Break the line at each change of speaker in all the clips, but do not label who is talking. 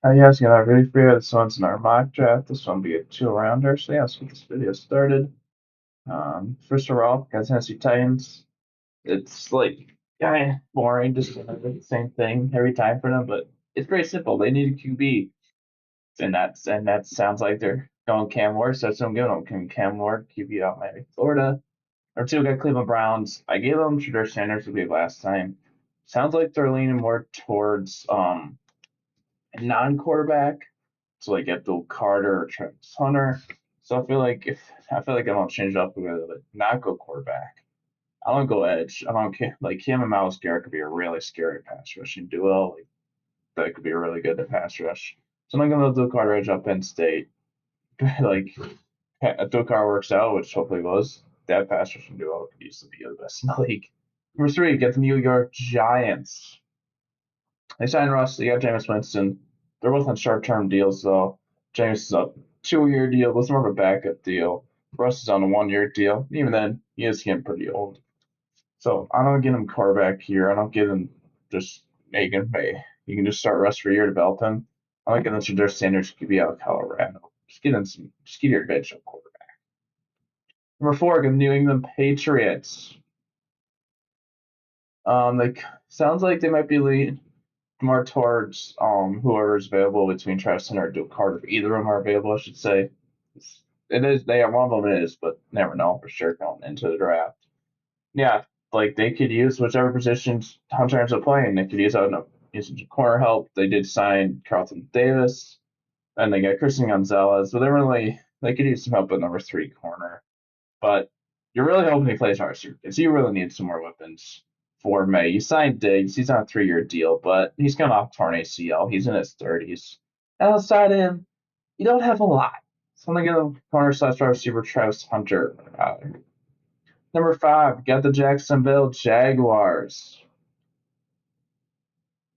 Yeah, it's gonna really for you. This one's an our mock draft. This one will be a two-rounder. So yeah, let's get this video started. First of all, guys, Tennessee Titans. It's like boring, just the same thing every time for them. But it's very simple. They need a QB, and that sounds like they're going Cam Ward. So I'm giving them Cam Ward, QB out Miami, Florida. Or two, got Cleveland Browns. I gave them Shedeur Sanders, I believe, last time. Sounds like they're leaning more towards non-quarterback, so like Abdul Carter or Travis Hunter. So I feel like I don't change it up with not go quarterback. I don't go edge. I don't care. Like him and Miles Garrett could be a really scary pass rushing duo. Like that could be really good at pass rush. So I'm not gonna Abdul Carter edge up Penn State. Like Abdul Carter works out, which hopefully was. That pass rushing duo could easily be the best in the league. Number three, get the New York Giants. They signed Russ. They got Jameis Winston. They're both on short-term deals, though. Jameis is a 2-year deal, but it's more of a backup deal. Russ is on a 1-year deal. Even then, he is getting pretty old. So I don't get him quarterback here. I don't get him just Megan Bay. You can just start Russ for a year, develop him. I like getting Shedeur Sanders could be out of Colorado. Just get your bench up quarterback. Number four, the New England Patriots. Like sounds like they might be lead more towards whoever's available between Travis Hunter and Duke Carter. Either of them are available, I should say. It is they are one of them is, but never know for sure going into the draft. Yeah, like they could use whichever positions Hunter ends up playing. They could use some corner help. They did sign Carlton Davis, and they got Christian Gonzalez. So they could use some help at number three corner. But you're really hoping he plays Archer because you really need some more weapons for May. You signed Diggs. He's on a 3-year deal, but he's coming off torn ACL. He's in his 30s. Outside of him, you don't have a lot. So I'm going to give corner slash wide receiver Travis Hunter. Number five, got the Jacksonville Jaguars.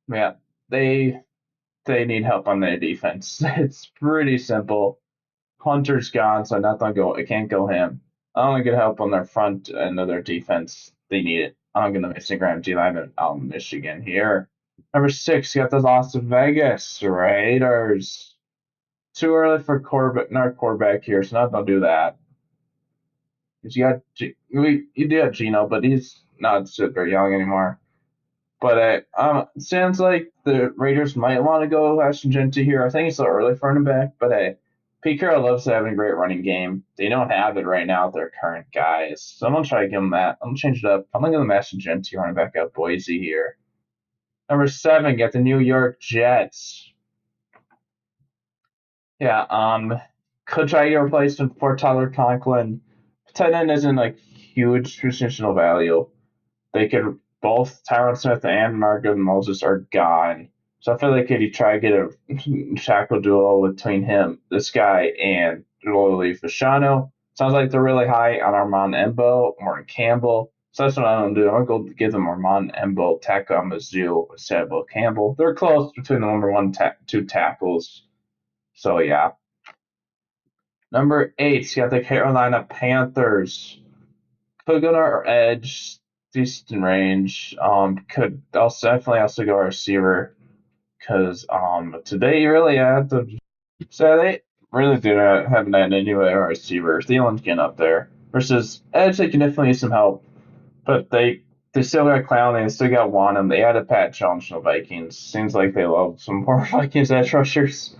Yeah, they they need help on their defense. It's pretty simple. Hunter's gone, so nothing go. It can't go him. I don't get help on their front end of their defense. They need it. I'm gonna Michigan Graham G Lineman out in Michigan here. Number six, you got the Las Vegas Raiders. Too early for quarterback, not quarterback here, so not gonna do that. Cause you do have Gino, but he's not super young anymore. But sounds like the Raiders might want to go Ashton Genty here. I think it's still early for running back, but hey, Pete Carroll loves having a great running game. They don't have it right now with their current guys, so I'm gonna try to give them that. I'm gonna change it up. I'm gonna give them Ashton Genty running back out Boise here. Number seven, get the New York Jets. Yeah, could try to get a replacement for Tyler Conklin. Tight end isn't like huge positional value. They could both Tyron Smith and Margaret Moses are gone. So I feel like if you try to get a shackle duo between this guy, and Loyally Fashano, sounds like they're really high on Armand Embo, Morton Campbell. So that's what I'm gonna do. I'm gonna go give them Armand Embo, Taka Mizzou, Samuel Campbell. They're close between the number one two tackles. So yeah. Number eight, you got the Carolina Panthers. Could go to our edge, decent range. Could also definitely also go our receiver because today you really had to. So they really do not have that anyway. Our receiver, Thielen's getting up there versus edge. They can definitely use some help, but they still got Clown. They still got Wanham. They added Pat Jones from the Vikings. Seems like they love some more Vikings edge rushers.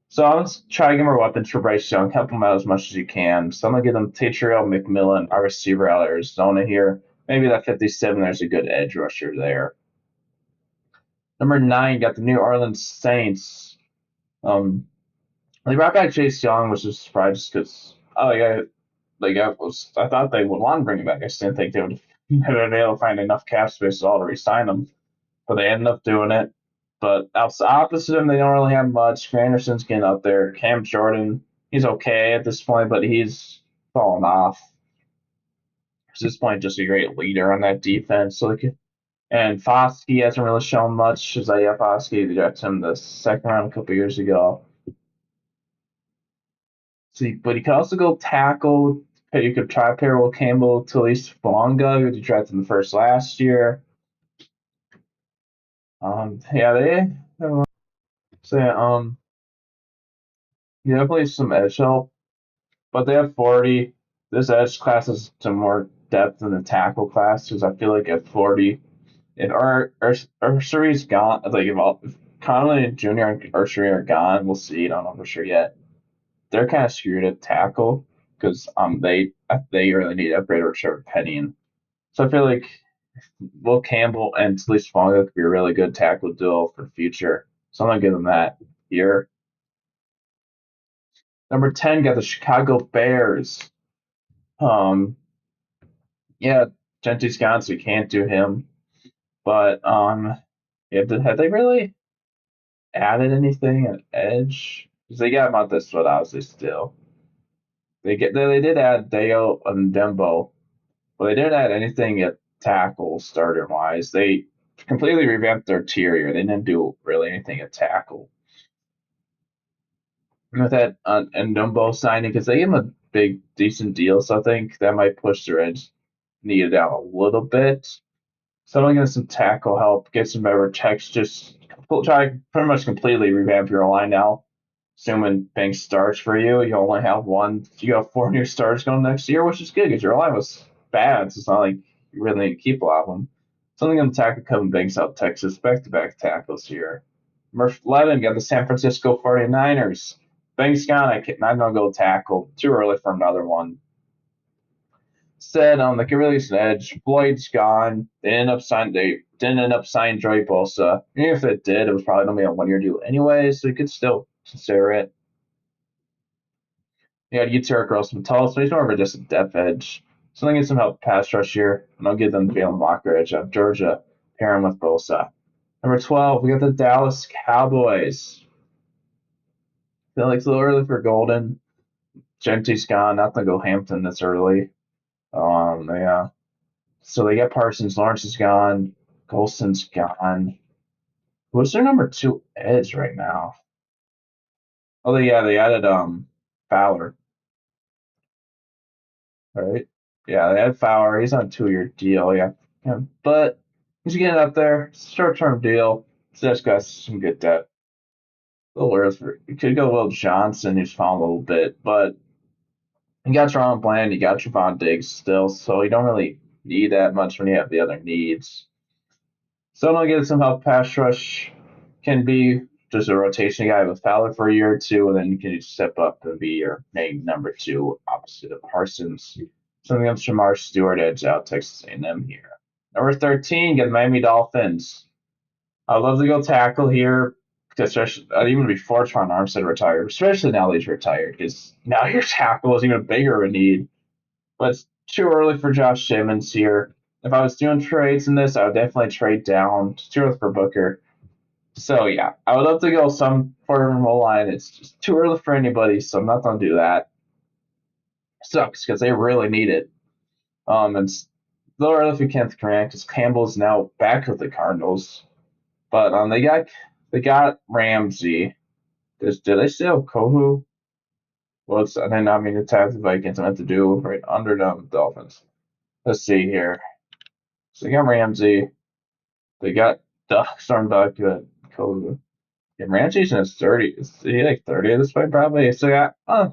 So I'm gonna try to get more weapons for Bryce Young, help him out as much as you can. So I'm gonna give them Tatriel McMillan, our receiver out of Arizona here. Maybe that 57, there's a good edge rusher there. Number nine, got the New Orleans Saints. They brought back Chase Young, which is surprised because I thought they would want to bring him back. I just didn't think they would have been able to find enough cap space at all to re-sign him, but they ended up doing it. But opposite him, they don't really have much. Anderson's getting up there. Cam Jordan, he's okay at this point, but he's fallen off. At this point, just a great leader on that defense. And Foskey hasn't really shown much. Isaiah Foskey, they drafted him the second round a couple years ago. But you could also go tackle. You could try Will Campbell to at least Fonga, who you drafted in the first last year. Yeah, they So yeah, yeah, definitely some edge help, but they have 40. This edge class has some more depth than the tackle class because I feel like at 40, if Ursery's gone, like if Connolly Jr. and Ursery are gone, we'll see. I don't know for sure yet. They're kind of screwed at tackle because they really need to upgrade Richard Penny. So I feel like Will Campbell and Talise Fonga could be a really good tackle duo for the future. So I'm gonna give them that here. Number 10 got the Chicago Bears. Um, yeah, Gentry's gone, so you can't do him. But yeah, have they really added anything at edge? Because they got Montez Sweat obviously still. They did add Dale and Dembo, but they didn't add anything at tackle starter wise. They completely revamped their interior. They didn't do really anything at tackle. With that and Dumbo signing, because they gave him a big decent deal, so I think that might push their edge needed down a little bit. So I'm gonna get some tackle help, get some better checks, just try pretty much completely revamp your line now. Assuming Banks starts for you, you only have one. You have 4 new starters going next year, which is good because your line was bad. So it's not like you really need to keep a lot of them. Something I'm tackle Kevin Banks out Texas, back-to-back tackles here. Murph Levin got the San Francisco 49ers. Banks gone. I'm gonna go tackle. Too early for another one. Said they could release an edge. Floyd's gone. They didn't end up signing Joey Bosa. Even if it did, it was probably gonna be a 1 year deal anyway, so you could still consider it. Yeah, Yitzhak Grossman tall, so he's more of just a depth edge. So they get some help pass rush here, and I'll give them Jalen Walker edge of Georgia, pairing with Bosa. Number 12, we got the Dallas Cowboys. Feel like it's a little early for Golden. Genty's gone. Not gonna go Hampton this early. Yeah. So they got Parsons. Lawrence is gone. Colston's gone. What's their number two edge right now? Oh, they added Fowler, right? Yeah, they had Fowler. He's on a 2 year deal. Yeah, but he's getting up there. Short term deal. So that's got some good depth. A little early for you could go Will Johnson, who's fallen a little bit, but you got Ron Bland, you got Javon Diggs still, so you don't really need that much when you have the other needs. So I'm gonna get some help pass rush. Can be just a rotation guy with Fowler for a year or two, and then you can step up and be your main number two opposite of Parsons. Something else from our Stewart edge out Texas A&M here. Number 13, get the Miami Dolphins. I love to go tackle here, especially even before Tron Armstead retired, especially now that he's retired, because now your tackle is even bigger of a need. But it's too early for Josh Simmons here. If I was doing trades in this, I would definitely trade down. It's too early for Booker. So yeah, I would love to go some for him line. It's just too early for anybody, so I'm not gonna do that. It sucks because they really need it. And it's a little early if you can't Grant because Campbell's now back with the Cardinals. But they got Ramsey. Do they still have Kohu? Well, it's, and then I mean it's have the Vikings. I have to do right under them Dolphins. Let's see here. So they got Ramsey. They got Duck, Storm Duck, Kohu. Yeah, Ramsey's in his 30. Is he like 30 at this point? Probably. So yeah, I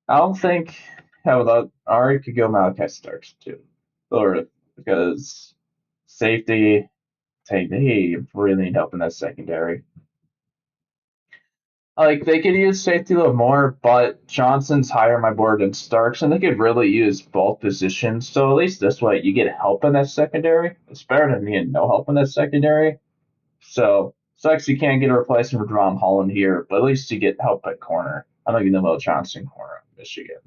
don't think how that Ari could go Malachi Starks too, or because safety, he really need help in that secondary. Like they could use safety a little more, but Johnson's higher on my board than Starks, and they could really use both positions. So at least this way, you get help in that secondary. It's better than being no help in that secondary. So sucks you can't get a replacement for Drum Holland here, but at least you get help at corner. I'm thinking the Will Johnson corner, Michigan.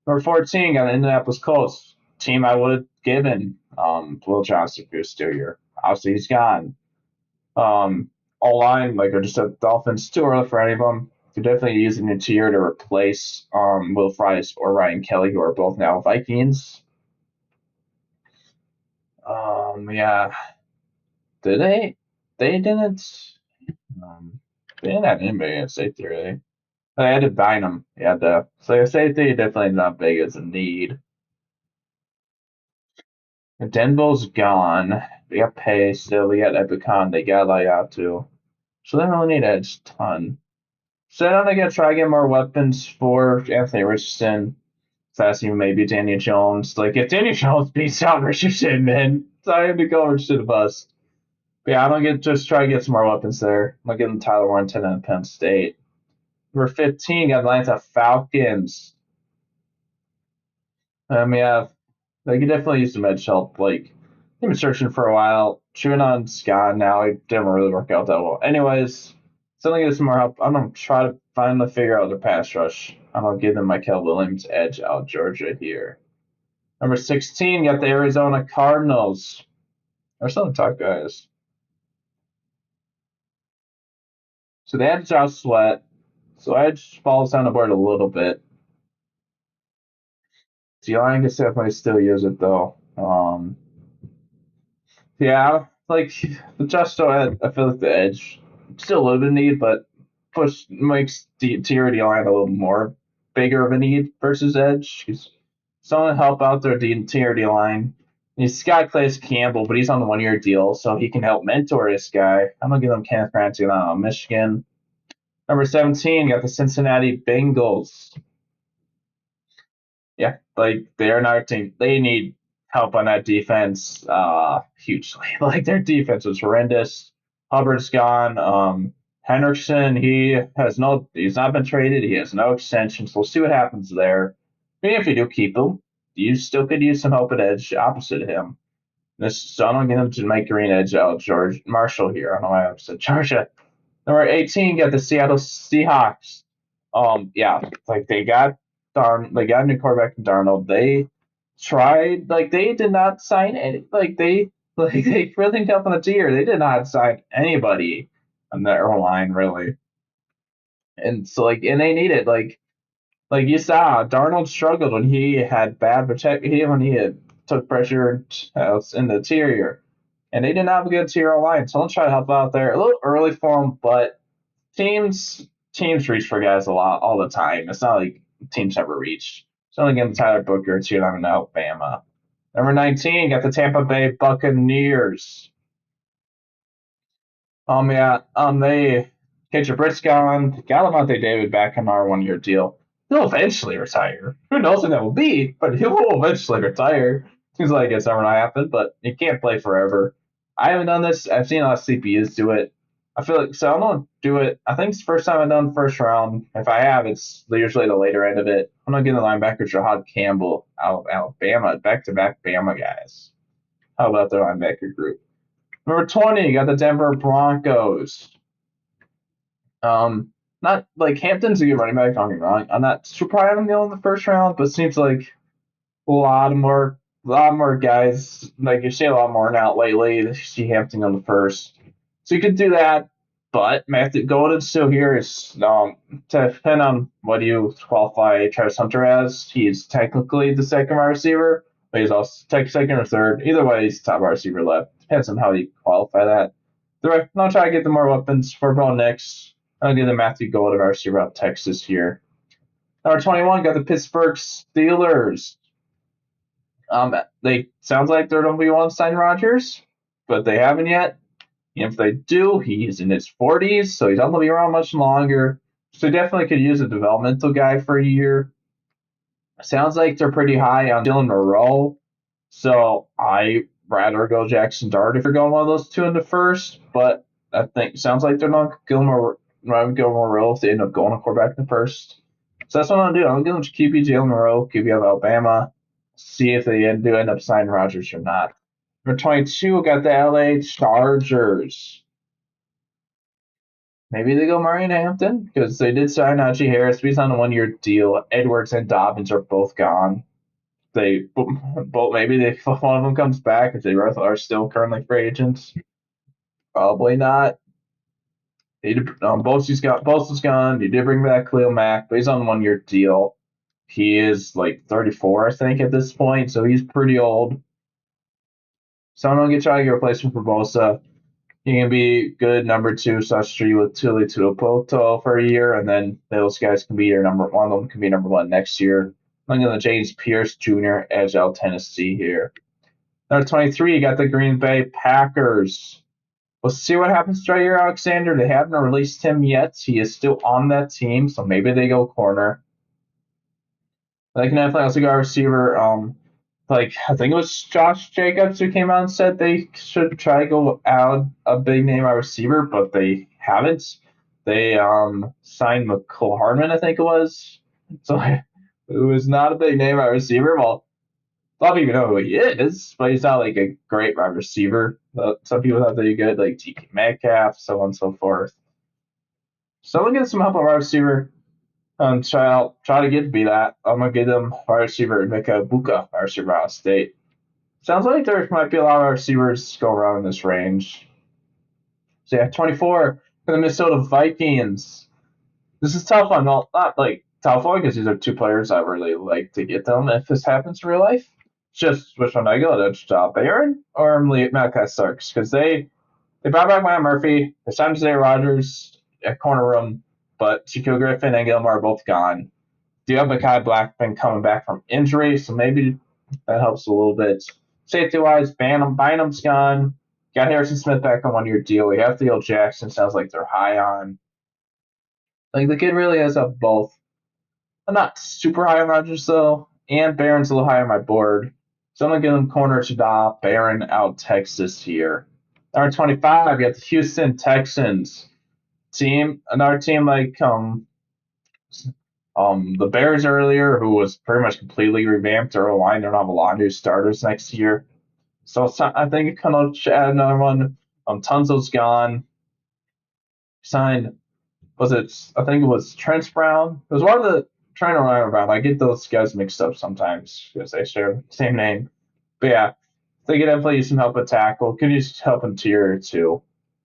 Number 14 got the Indianapolis Colts. Team I would have given Will Johnson for Steer. Obviously, he's gone. All line, like I just said, Dolphins, too early for any of them. They're definitely using a tier to replace Will Fries or Ryan Kelly, who are both now Vikings. Yeah. Did they? They didn't. Um, they didn't have anybody at safety, really. They had to Bynum. Yeah, so safety definitely not big as a need. Denbo's gone. They got Pace still. They got Epicon. They got Layatu. So they don't really need edge a ton. So then I'm gonna try to get more weapons for Anthony Richardson. Sassy, maybe Daniel Jones. Like if Daniel Jones beats out Richardson, man, time to go Richardson to bust. But yeah, I'm gonna just try to get some more weapons there. I'm gonna give them Tyler Warrington and Penn State. Number 15, got Atlanta Falcons. Yeah, they could definitely use some edge help. Like they've been searching for a while. Chewing on Scott now, it didn't really work out that well. Anyways, something get some more help. I'm gonna try to finally figure out their pass rush. I'm gonna give them Michael Williams edge out Georgia here. Number 16, got the Arizona Cardinals. They're still the top guys. So they had Josh Sweat. So Edge falls down the board a little bit. D-line can definitely still use it though. Yeah, like the Josh Sweat, I feel like the Edge still a little bit of need, but push makes the tier D-line a little more bigger of a need versus Edge. He's someone to help out their tier D-line. He's got Calais Campbell, but he's on the 1 year deal, so he can help mentor this guy. I'm gonna give him Kenneth Granty on Michigan. Number 17, got the Cincinnati Bengals. Yeah, like they're another team. They need help on that defense hugely. Like their defense was horrendous. Hubbard's gone. Henderson, he's not been traded. He has no extension. So we'll see what happens there. Even if you do keep him, you still could use some help at edge opposite of him. So I don't get him to make green edge out George Marshall here. I don't know why I said Georgia. Number 18 got the Seattle Seahawks. Yeah, like they got a new quarterback in Darnold. They tried, like they did not sign any, they really up on the tier. They did not sign anybody on their line really, and so and they needed like you saw, Darnold struggled when he had bad protect. When he had took pressure in the interior, and they didn't have a good tier line. So I'll try to help out there a little early for him, but teams reach for guys a lot all the time. It's not like teams never reach. It's only getting Tyler Booker to them in Alabama. Number 19, got the Tampa Bay Buccaneers. They Kendrick Briscoe got Lavonte David back on our 1 year deal. He'll eventually retire. Who knows when that will be, but he will eventually retire. Seems like it's never gonna happen, but he can't play forever. I haven't done this. I've seen a lot of CPUs do it. I feel like so I'm gonna do it. I think it's the first time I've done first round. If I have, it's usually the later end of it. I'm gonna get the linebacker Jahad Campbell out of Alabama, back to back Bama guys. How about their linebacker group? Number 20, you got the Denver Broncos. Not like Hampton's a good running back, don't get me wrong. I'm not super high on him in the first round, but it seems like a lot more guys, like you see a lot more now lately. You see Hampton on the first. So you could do that, but Matthew Golden still here is to depend on what you qualify Travis Hunter as. He's technically the second wide receiver, but he's also second or third. Either way, he's top wide receiver left. Depends on how you qualify that. I'll try to get the more weapons for Bo Nix. I'll give the Matthew Golden wide receiver out of Texas here. Number 21 got the Pittsburgh Steelers. They sounds like they're going to be one sign Rodgers, but they haven't yet. And if they do, he's in his 40s, so he's not going to be around much longer. So definitely could use a developmental guy for a year. Sounds like they're pretty high on Dylan Moreau, so I rather go Jackson Dart if you're going one of those two in the first. But I think sounds like they're not going go Moreau if they end up going a quarterback in the first. So that's what I'm gonna do. I'm gonna QB Jalen Moreau, QB of Alabama, see if they do end up signing Rodgers or not. Number 22, got the LA Chargers. Maybe they go Marion Hampton because they did sign Najee Harris. He's on a 1 year deal. Edwards and Dobbins are both gone. They both maybe one of them comes back if they both are still currently free agents. Probably not. Bosa's gone. He did bring back Khalil Mack, but he's on a 1 year deal. He is like 34, I think, at this point, so he's pretty old. So I'm gonna try to get a replacement for Bosa. He can be good number two slash three with Tuli Tuipulotu for a year, and then those guys can be your number one. Of them can be number one next year. I'm going to James Pierce Jr. edge out Tennessee here. Number 23, you got the Green Bay Packers. We'll see what happens to Jair Alexander. They haven't released him yet. He is still on that team, so maybe they go corner. They can definitely also go receiver. Like I think it was Josh Jacobs who came out and said they should try to go out a big name wide receiver, but they haven't. They signed McCole Hardman, I think it was. So it was not a big name wide receiver. Well, a lot of people know who he is, but he's not like a great wide receiver. Some people thought that he good, like TK Metcalf, so on and so forth. So we'll get some help at wide receiver. Try to get to be that. I'm gonna give them wide receiver Mika Buka, wide receiver Ohio State. Sounds like there might be a lot of receivers go around in this range. So yeah, 24 for the Minnesota Vikings. This is tough one. Well, not like tough one because these are two players I really like to get them if this happens in real life. Just which one I go to Baron or Malachi Starks because they brought back Matt Murphy. They signed Zay Rogers at corner room, but Shaquille Griffin and Gilmore are both gone. Do you have Mekhi Blackman coming back from injury, so maybe that helps a little bit. Safety wise, Bynum's gone. Got Harrison Smith back on 1 year deal. We have Theo Jackson. Sounds like they're high on. Like the kid really has up both. I'm not super high on Rodgers though, and Barron's a little high on my board. So I'm gonna give him corner to Barron out Texas here. Number 25, you got the Houston Texans team. Another team like the Bears earlier, who was pretty much completely revamped their line. They're not have a lot of new starters next year. So I think kind of add another one. Tunzel's gone. Signed was it? I think it was Trent Brown. It was one of the Trent or Ryan Brown. I get those guys mixed up sometimes because they share the same name. But yeah, they could definitely use some help at tackle. Could use help in tier two.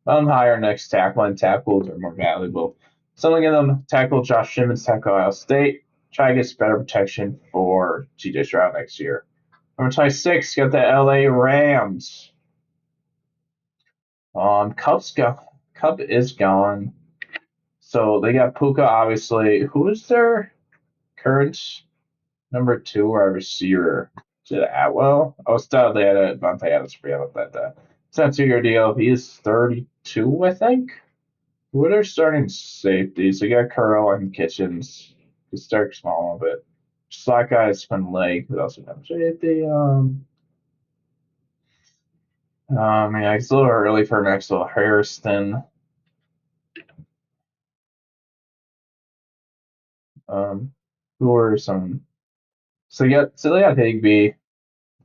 Higher next tackle, and tackles are more valuable. So I'm gonna get them tackle Josh Simmons, tackle Ohio State. Try to get some better protection for TJ Stroud next year. Number 26, got the LA Rams. Cup is gone. So they got Puka, obviously. Who is their current number two wide receiver? Is it Atwell? Oh, still they had a Vontae Adams. Forget about that. It's not a 2 year deal. He is 32, I think. Who are their starting safeties? They got Curl and Kitchens. He starts small a little bit. Slot guys from Lake. Who else we have? Safety. Yeah, it's a little early for Maxwell Harrison. Who are some? So they got Higby.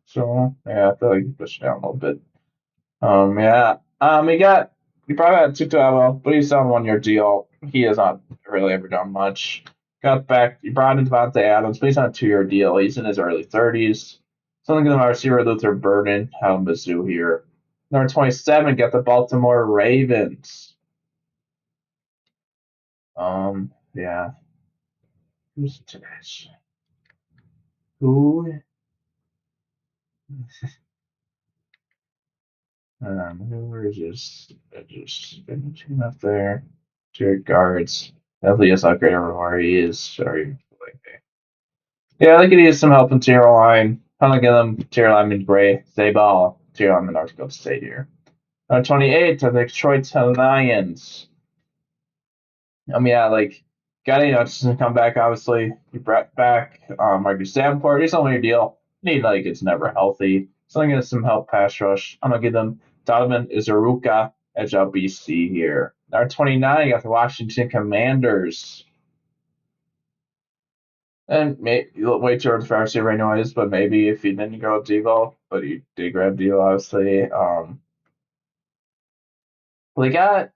So yeah, I feel like you pushed down a little bit. Yeah. He probably had Tutu Atwell, but he's on 1 year deal. He has not really ever done much. Got back. He brought in Devontae Adams, but he's on a 2 year deal. He's in his early 30s. Something to the receiver Luther Burden out of Mizzou here. Number 27 got the Baltimore Ravens. Yeah. Who's trash? Who? Who is just finishing up there? Jared guards. Definitely is upgrade over where he is. Sorry. Like, yeah, they could use some help in tier line. Kind of get them tier lineman Gray. They ball. Tier lineman North Dakota State here. 28 to the Detroit Lions. Yeah, like Gatti Hutchinson come back. Obviously, you brought back Marcus Davenport. He's on your deal. Need like it's never healthy. So I'm gonna get some help pass rush. I'm gonna give them Donovan Izaruka edge out BC here. Number 29, you got the Washington Commanders. And maybe wait towards fire receiver anyways, but maybe if he didn't go Devo, but he did grab Devo obviously. Well, they got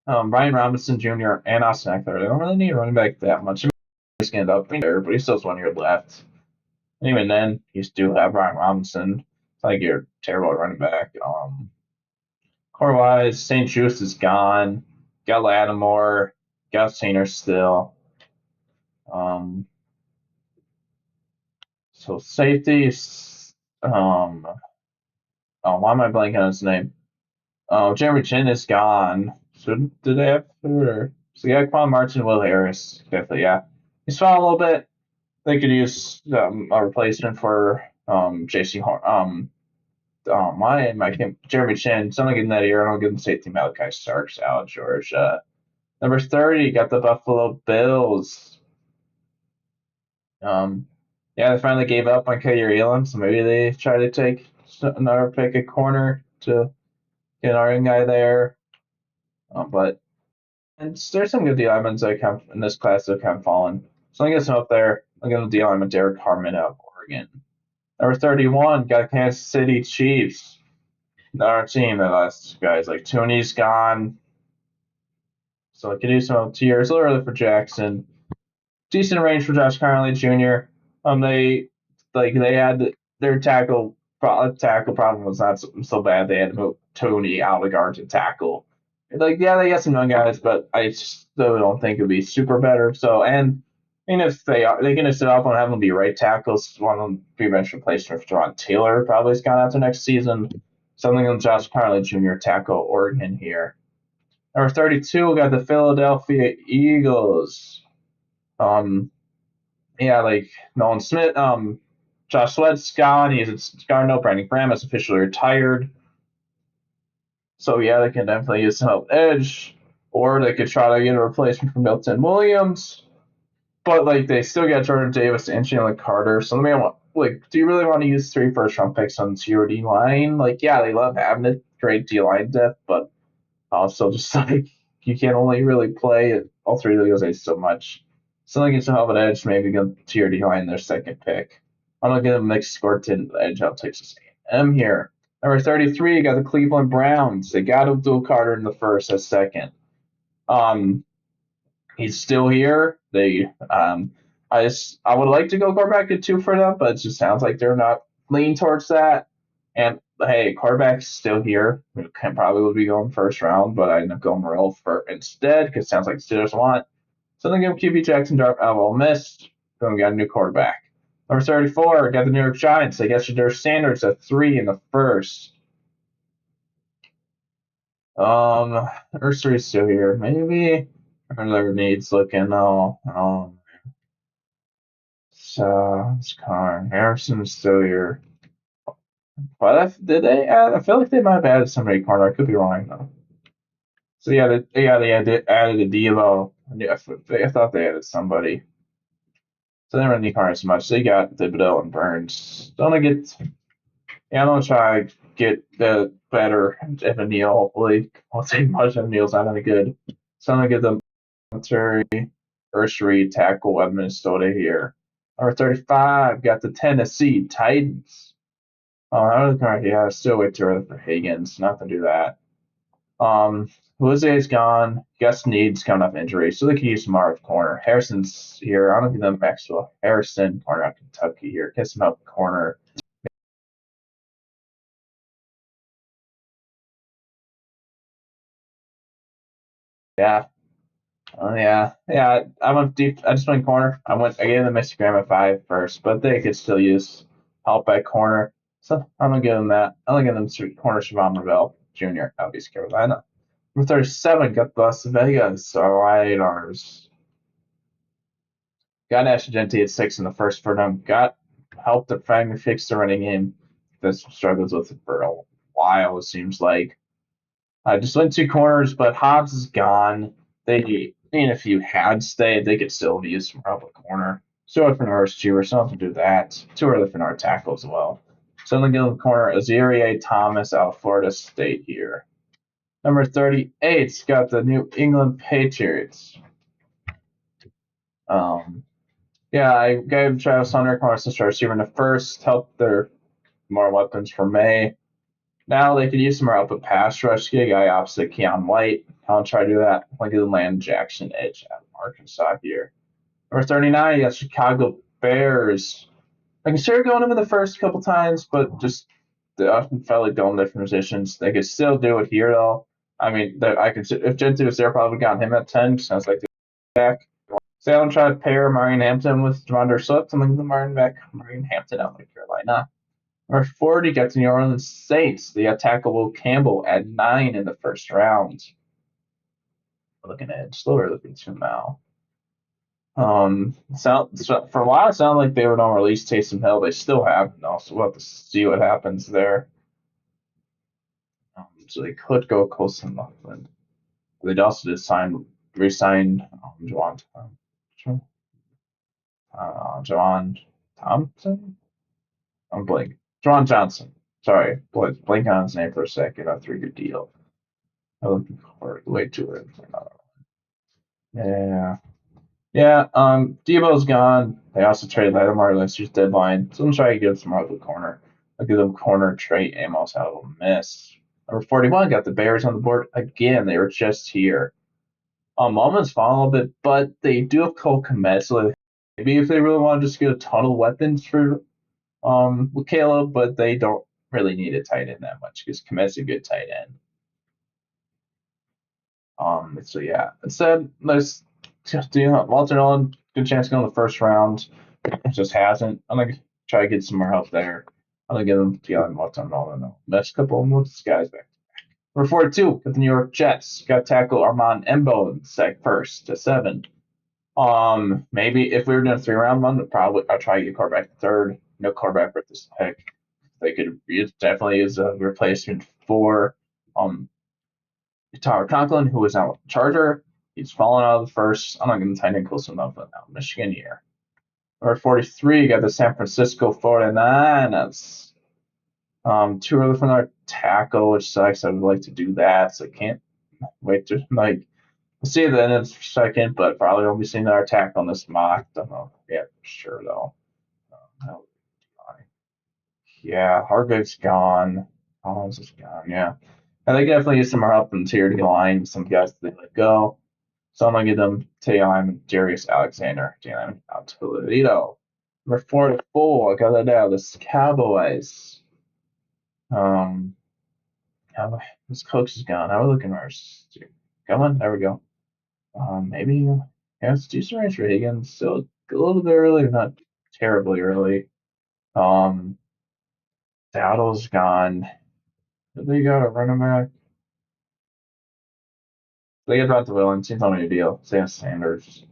Brian Robinson Jr. and Austin Eckler. They don't really need a running back that much. He's going to end up there, but he still has 1 year left. And even then, you still have Brian Robinson. It's like you're terrible at running back. Core wise, St. Just is gone. Got Lattimore. Got Sainer still. So safety. Why am I blanking on his name? Jeremy Chin is gone. So did they have so yeah, Quan Martin, Will Harris, definitely yeah. He's fallen a little bit. They could use a replacement for JC Horn. Jeremy Chin. So I'm not getting that here. I don't give them safety Malachi Starks out, Georgia. Number 30, got the Buffalo Bills. Yeah, they finally gave up on Kadir Elam, so maybe they try to take another pick at corner to get our guy there. But and there's some good D linemen that come in this class that have kind of fallen. So I guess I'm up there. I'm going to D lineman Derek Harmon out of Oregon. Number 31, got Kansas City Chiefs. Not our team, the last guys. Like Tooney's gone. So I could do some tiers. A little early for Jackson. Decent range for Josh Conley Jr. They had their tackle problem was not so bad. They had to move Tony out of guard to tackle. Yeah, they got some young guys, but I still don't think it'd be super better. So and if they can just sit off and have them be right tackles. One of them be bench replacement for Jaron Taylor probably has gone out to next season. Something on Josh Conley Jr. tackle Oregon here. Number 32, we got the Philadelphia Eagles. Yeah, like Nolan Smith, Josh Sweat's gone. He's gone. No, Brandon Graham is officially retired. So yeah, they can definitely use some help edge, or they could try to get a replacement for Milton Williams. But like they still got Jordan Davis and Jalen Carter. So let me do you really want to use 3 first-round picks on your D line? Like, yeah, they love having it, great D line depth, but also just like you can only really play all 3 of those guys so much. So they get some help at edge, maybe go to your D line their second pick. I'm gonna give them Nick Scorton edge out Texas A&M here. Number 33, you got the Cleveland Browns. They got Abdul Carter in the first as second. He's still here. I would like to go quarterback at 2 for them, but it just sounds like they're not leaning towards that. And hey, quarterback's still here. Probably would be going first round, but I end up going Morrell for instead because it sounds like the Steelers want. So then give QB Jackson Dart out of Ole Miss. Then we got a new quarterback. Number 34, got the New York Giants. They got Shedeur Sanders at 3 in the first. Nursery's still here. Maybe another needs looking though. So it's Connor Harrison's still here. But did they add? I feel like they might have added somebody corner. I could be wrong though. So yeah, they added a Devo. I thought they added somebody. So they don't really need corner as much. They got Thibodeau and Burns. Don't get. Yeah, I'm gonna try to get the better Evan Neal. Hopefully, I'll take much Evan Neal's not any good. So I'm gonna get them military first read tackle at Minnesota here. Number 35 got the Tennessee Titans. Oh, I was going yeah, still way too early for Higgins. Not to do that. Jose gone. Gus Need's coming off injury, so they could use some Marv corner. Harrison's here. I don't give them Maxwell Harrison, corner out Kentucky here. Get some help corner. Yeah. Yeah. I went deep. I just went corner. I gave them Instagram at 5 first, but they could still use help at corner. So I'm gonna give them that. I'm gonna give them corner Siobhan Ravel Jr. out of East Carolina. Number 37 got Las Vegas Raiders. Got Nash Genti at 6 in the first for them. Got help to finally fix the running game. This struggles with it for a while, it seems like. I just went 2 corners, but Hobbs is gone. If you had stayed, they could still have used some help at corner. So if an RS2 or something to do that. Too early for our tackle as well. So I'm going to give the corner Azaria Thomas out of Florida State here. Number 38's got the New England Patriots. Yeah, I gave Travis Hunter Carson receiver in the first, helped their more weapons for May. Now they could use some more help with pass rush. Get a guy opposite Keon White. I'll try to do that. I'll get the Landon Jackson edge out of Arkansas here. Number 39, you got Chicago Bears. I considered going him in the first couple times, but just they often felt like going different positions. They could still do it here though. I mean, I consider if Gentry was there, probably got him at 10. Sounds like the back. So I'm trying to pair Marion Hampton with DeMondre Swift. I'm looking at Marion Hampton out of Carolina. Number 40 got the New Orleans Saints. They got tackle Will Campbell at 9 in the first round. Looking at slower looking to now. For a while it sounded like they were going to release Taysom Hill. They still haven't. Also, we'll have to see what happens there. So they could go Colson Laughlin. They also just re-signed John Thompson. I'm blank. John Johnson. Sorry, blank on his name for a second. A 3-year deal. I'm looking forward way too early for another one. Yeah. Yeah, Debo's gone. They also traded Lattimore last year's deadline. So I'm trying to give some more of the corner. I'll give them corner Trey Amos out of a miss. Number 41 got the Bears on the board again. They were just here. Almonds fallen a little bit, but they do have Cole Kmet, so maybe if they really want to just get a ton of weapons for with Caleb, but they don't really need a tight end that much because Kmet's a good tight end. So yeah, instead let's just do Walter Nolan. Good chance to go in the first round. It just hasn't. I'm gonna try to get some more help there. I'm gonna give them Jalen Walter Nolan though. Next couple of moves, guys back. Number 42, got the New York Jets. Got tackle Armand Embo in sec first to 7. Maybe if we were doing a 3-round one, probably I'd try to get quarterback third. No quarterback with this pick. They could definitely use a replacement for Tyler Conklin, who was now a Charger. He's fallen out of the first. I'm not going to tight end close enough now. Michigan year. Number 43, got the San Francisco 49ers. Too early for another tackle, which sucks. I would like to do that, so I can't wait to we'll see at the end of the second, but probably won't be seeing another tackle on this mock. Don't know. Yeah, for sure though. Yeah, Hargrave's gone. Collins is gone. Yeah. And they definitely use some more help in the tier to line some guys that they let go. So I'm gonna give them Taylor Darius Alexander, Jalen out to Toledo. Number 44, I got that out. This Cowboys. Um, this coach is gone. How are we looking for? Come on, there we go. Maybe yeah, let's do some range for Higgins. So a little bit early, not terribly early. Dowdle's gone. They got a running back. They got Devonta Williams. He's on a deal. Sam Sanders.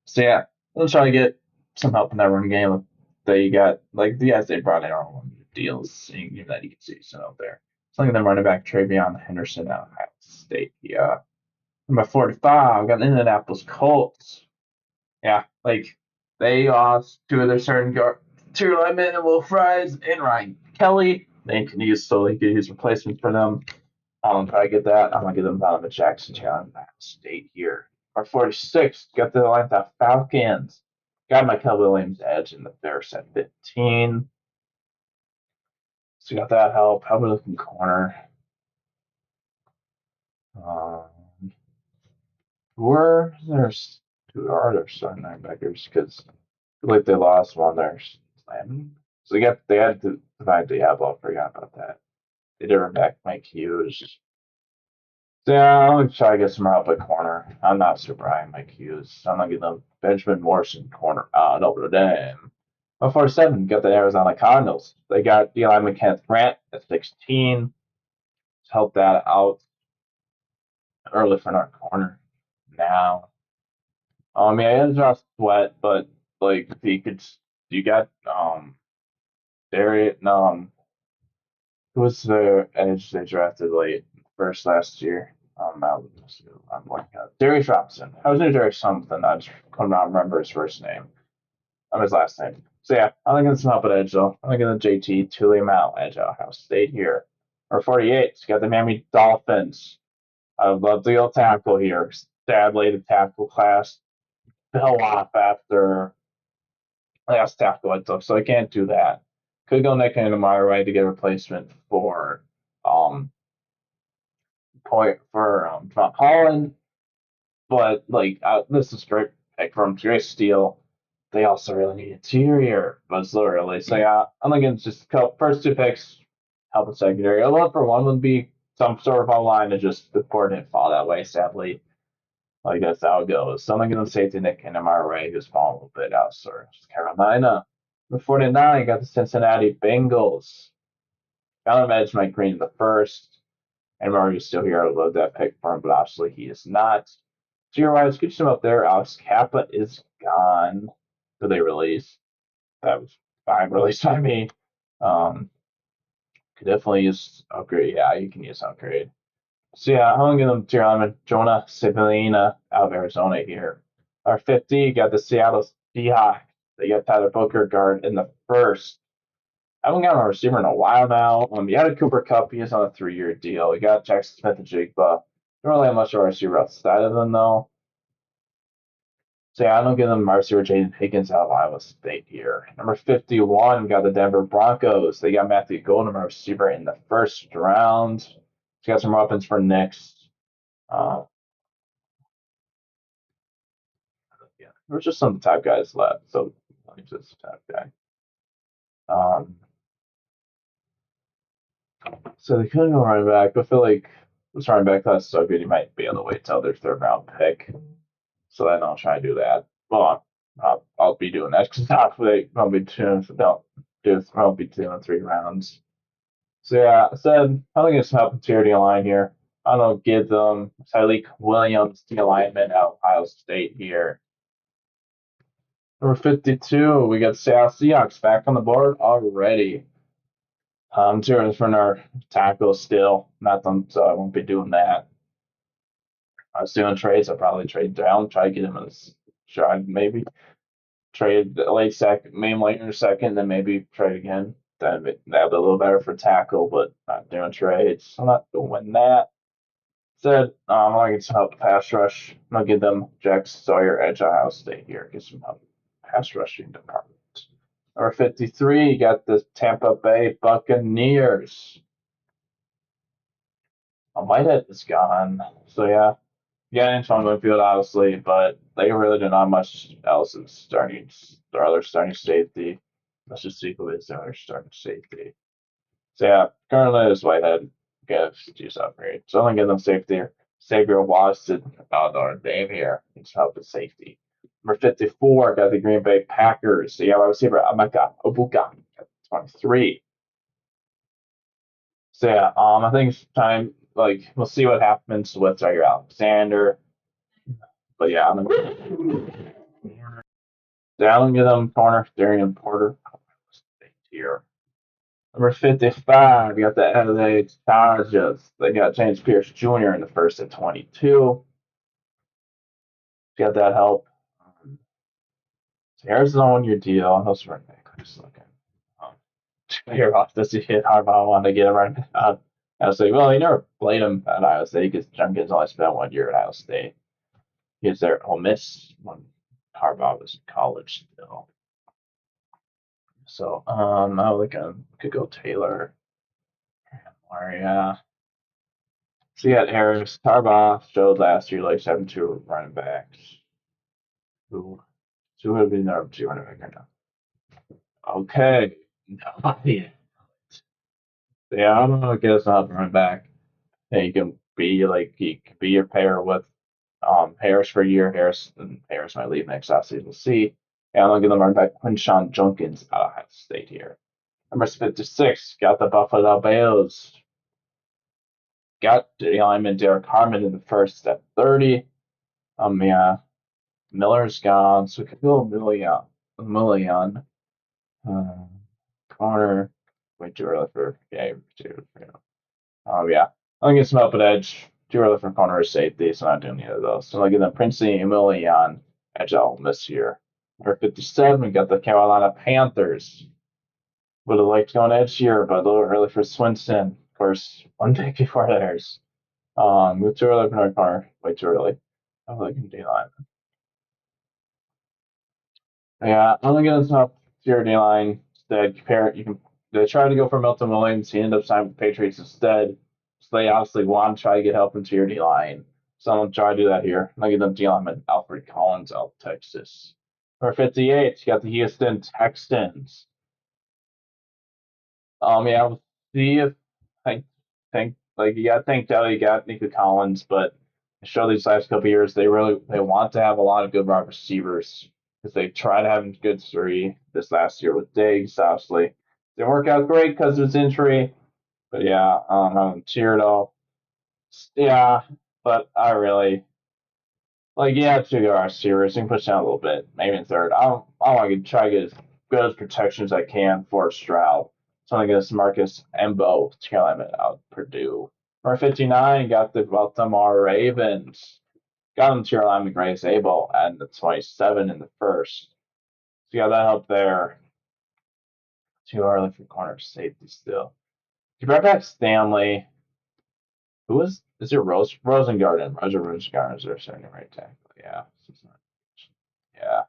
So yeah, let's try to get some help in that run game. They got like the guys they brought in are on deals, seeing that you can see some out there. So look at them running back Travion Henderson out of Ohio State. Yeah. Number 45, got the Indianapolis Colts. Yeah, like they lost two of their starting two linemen, Will Fries and Ryan Kelly. They can use so they could use replacements for them. Try to get that. I'm gonna give them Donovan Jackson Ohio State here. Our 46 got the Atlanta Falcons. Got Michael Williams edge in the Bears at 15. So got that help. How about looking corner? Um, who are their starting linebackers? Because I feel like they lost one there. Slamming. So they had to divide Diablo. I forgot about that. They did run back Mike Hughes. Yeah, I'm gonna try to get some help at corner. I'm not super high on Mike Hughes. I'm gonna give them Benjamin Morrison corner out over the dam. 47 got the Arizona Cardinals. They got Eli Kenneth Grant at 16 to help that out early for our corner. Now, yeah, I had Josh Sweat, but like he could, you got Darius, who was the edge they drafted late first last year? I'm blanking out. Darius Robinson. I was new Darius something. I just couldn't remember his first name. His last name. So yeah, I'm thinking some help at edge though. I'm thinking the JT Tully Mount edge at Ohio State here. Or 48. It's got the Miami Dolphins. I love the old tackle here. Sadly, the tackle class fell off after last tackle I took, so I can't do that. Could go Nick Anamara to get a replacement for Trump Holland, but like this is great pick from Great Steel. They also really need interior, but it's literally so yeah. I'm looking just first two picks help in secondary. I love for one would be some sort of online to just the board didn't fall that way, sadly. Like that's how it goes. So I'm gonna say to Nick Anamara, who's fallen a little bit out, sort of Carolina. The 49 got the Cincinnati Bengals. Got him edge Mike Green in the first. And Mario's still here. I love that pick for him, but obviously he is not. Tier wise, good some up there. Alex Kappa is gone. Did they release? That was fine released by me. Could definitely use upgrade. Yeah, you can use upgrade. So yeah, I'm gonna give them tier element Jonah Sibilina out of Arizona here. Our 50, you got the Seattle Seahawks. They got Tyler Booker guard in the first. I haven't got a receiver in a while now. You had a Cooper Cup, he is on a 3-year deal. You got Jackson Smith and Jigba. Don't really have much of a receiver outside of them though. So yeah, I don't give them receiver Jaden Higgins out of Iowa State here. Number 51, we got the Denver Broncos. They got Matthew Golden, receiver in the first round. They got some weapons for next. Uh, yeah, there's just some top guys left. So he's this top guy. So they couldn't go running back, but I feel like this running back class is so good, you might be able to wait till their third round pick. So then I'll try to do that. Well, I'll be doing that because I'll be doing don't do I'll be doing 3 rounds. So yeah, I said I think it's help charity line here. I don't give them Tyleek Williams the alignment out of Ohio State here. Number 52, we got Seattle Seahawks back on the board already. Zero's for our tackle still. Nothing, so I won't be doing that. I was doing trades. I'll probably trade down, try to get him as try maybe trade late second, maybe later second, then maybe trade again. That'd be a little better for tackle, but not doing trades. I'm not doing that. Said I'm gonna get some help with pass rush. I'm gonna give them Jack Sawyer Edge Ohio State here. Get some help pass rushing department. Number 53, you got the Tampa Bay Buccaneers. Whitehead is gone. So yeah, Antoine Winfield obviously, but they really don't have much else in their other starting safety. Let's just see who is their other starting safety. So yeah, currently is Whitehead. Gives use upgrade. So I'm gonna give them safety. Xavier Watson, Notre Dame here. Needs help with safety. Number 54, got the Green Bay Packers. So yeah, I receiver Amaka Obuka, 23. So yeah, I think it's time. Like we'll see what happens with Jair Alexander. But yeah, I'm gonna down get them corner Darian Porter here. Number 55, you got the LA Chargers. They got James Pierce Jr. in the first at 22. Got that help. So here's the 1-year deal. I was running back. I'm just looking. Um, here off does he hit Harbaugh want to get him right? I was like, well, he never played him at Iowa State because Jenkins only spent 1 year at Iowa State. He was there at Ole Miss when Harbaugh was in college still. So I would could go Taylor. Or yeah. So you got Harris. Harbaugh showed last year like 7-2 running backs. Who would be number 2 running back right now? Okay. Nobody. Yeah, I don't know. I guess not running back. And you can be like he could be your pair with Harris for a year. Harris might leave next offseason. We'll see. And I'm gonna give them running back Quinshon Junkins out of Ohio State here. Number 56, got the Buffalo Bills. Got the lineman Derek Harmon in the first at 30. Yeah, Miller's gone, so we could go Million. Uh, Corner, way too early for yeah. I'm gonna get some help at edge. Too early for corner or safety, so I'm not doing either of those. So I'm gonna get them Princey and Million edge out this year. Number 57, we got the Carolina Panthers. Would have liked to go on edge here, but a little early for Swinson. Of course, one pick before theirs. Too early for no corner. Way too early. I like him D line. Yeah, I'm gonna get into top tier D line instead. Compare you can they tried to go for Milton Williams. He ended up signing with the Patriots instead. So they obviously want to try to get help into your D line. So I'm gonna try to do that here. I'm gonna give them D lineman Alfred Collins out of Texas. Number 58, you got the Houston Texans. Yeah, we'll see if I think like you gotta think that you got Nico Collins, but show these last couple years they want to have a lot of good wide receivers because they tried having good three this last year with Diggs. Obviously, didn't work out great because of his injury, but yeah, I'm cheered off. Yeah, but I really like yeah, two good receivers. You can push down a little bit, maybe in third. I want to try to get as good as protection as I can for Stroud. So I guess Marcus Embo, Carolina out of Purdue. Number 59 got the Baltimore Ravens. Got him Carolina Grace Abel at the 27 in the first. So yeah, that helped there. Too early for corner safety still. You brought back Stanley. Who is it Rosengarten? Roger Rosengarten is their second right tackle. Yeah. Yeah.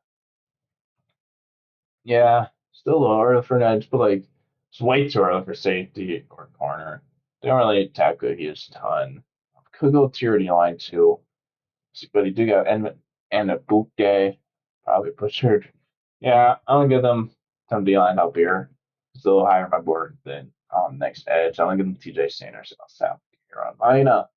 Yeah. Still a little early for an edge, but like it's way too early for safety or corner. They don't really tackle Hughes a ton. Could go tier line too. But he do got and a boot day. Probably butchered. Yeah, I'm gonna give them some D line up here. It's a little higher on my board than on next edge. I'm gonna give them TJ Sanders on South Carolina.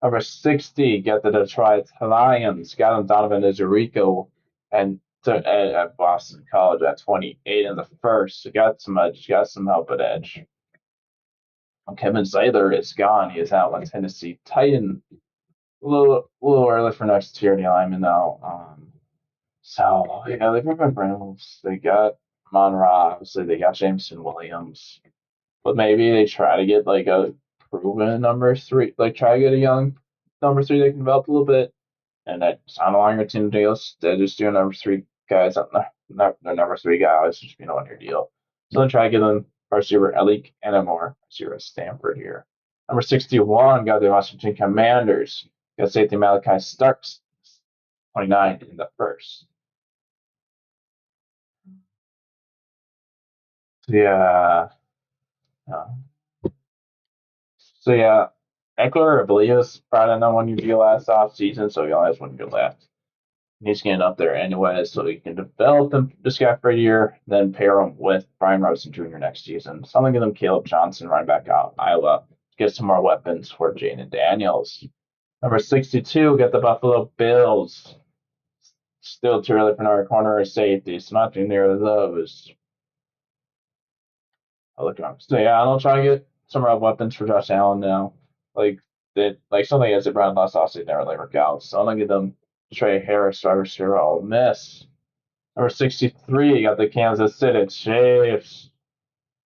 Number 60, get the Detroit Lions. Got him Donovan Izurico and at Boston College at 28 in the first. So got some edge, got some help at edge. Kevin Zeitler is gone. He is out on Tennessee Titan. A little early for next tier alignment now. So yeah, they got Reynolds. They got Monra. Obviously, they got Jameson Williams. But maybe they try to get like a proven number three, like try to get a young number three they can develop a little bit. And that's on a longer team deals. They're just doing number three guys on the number three guys, just on your deal. So they try to get them receiver Elik Enamore, receiver Stanford here. Number 61 got the Washington Commanders. Got safety Malachi Starks, 29 in the first. Yeah. Uh, so yeah, Eckler, I believe, is probably the one you deal last off season, so he only has 1 year left. He's getting up there anyway, so he can develop this guy for a year, then pair him with Brian Robinson Jr. next season. So I'm gonna give him Caleb Johnson running back out Iowa. Get some more weapons for Jaden Daniels. Number 62, get the Buffalo Bills. Still too early for another corner or safety. It's not too near those. I'll look around. So yeah, I'll try to get some more weapons for Josh Allen now. Like something as it Brown last offseason never really work out. So I'm gonna give them Trey Harris, wide receiver, Ole Miss. Number 63, you got the Kansas City Chiefs.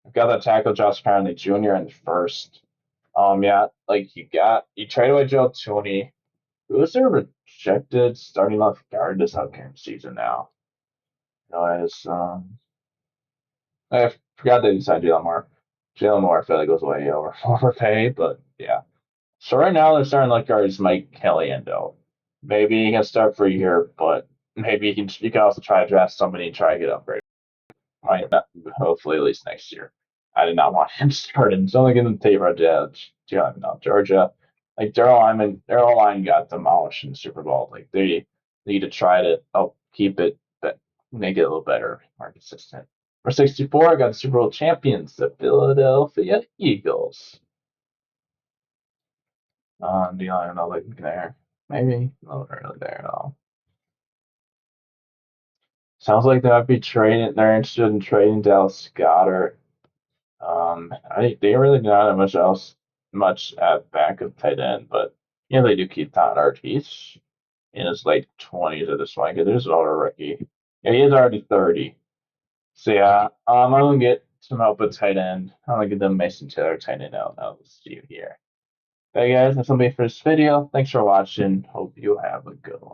You've got the tackle Josh Conley Jr. in the first. Yeah, like you trade away Joe Tooney. Who was their rejected starting left guard this upcoming season now? As I forgot they decided Jalen Moore. Jalen Moore, I feel like goes way overpaid, but yeah. So right now they're starting left guard is Mike Caliendo. Maybe he can start for a year, but maybe you can also try to draft somebody and try to get upgraded. Might not, hopefully at least next year. I did not want him started. So only give them Tate Judge, Georgia. Like their line got demolished in the Super Bowl. Like they need to try to help keep it, but make it a little better, more consistent. For 64, I got the Super Bowl champions, the Philadelphia Eagles. Do I don't know, like there, maybe not really there at all. Sounds like they might be trading. They're interested in trading Dallas Goedert. They really do not have much at back of tight end, but yeah, they do keep Todd. He's in his late 20s at this point. There's an older rookie. Yeah, he is already 30. So yeah, I'm gonna get some help at tight end. I'm gonna get them Mason Taylor tight end out. I'll see you here. Hey guys, that's gonna be it for this video. Thanks for watching. Hope you have a good one.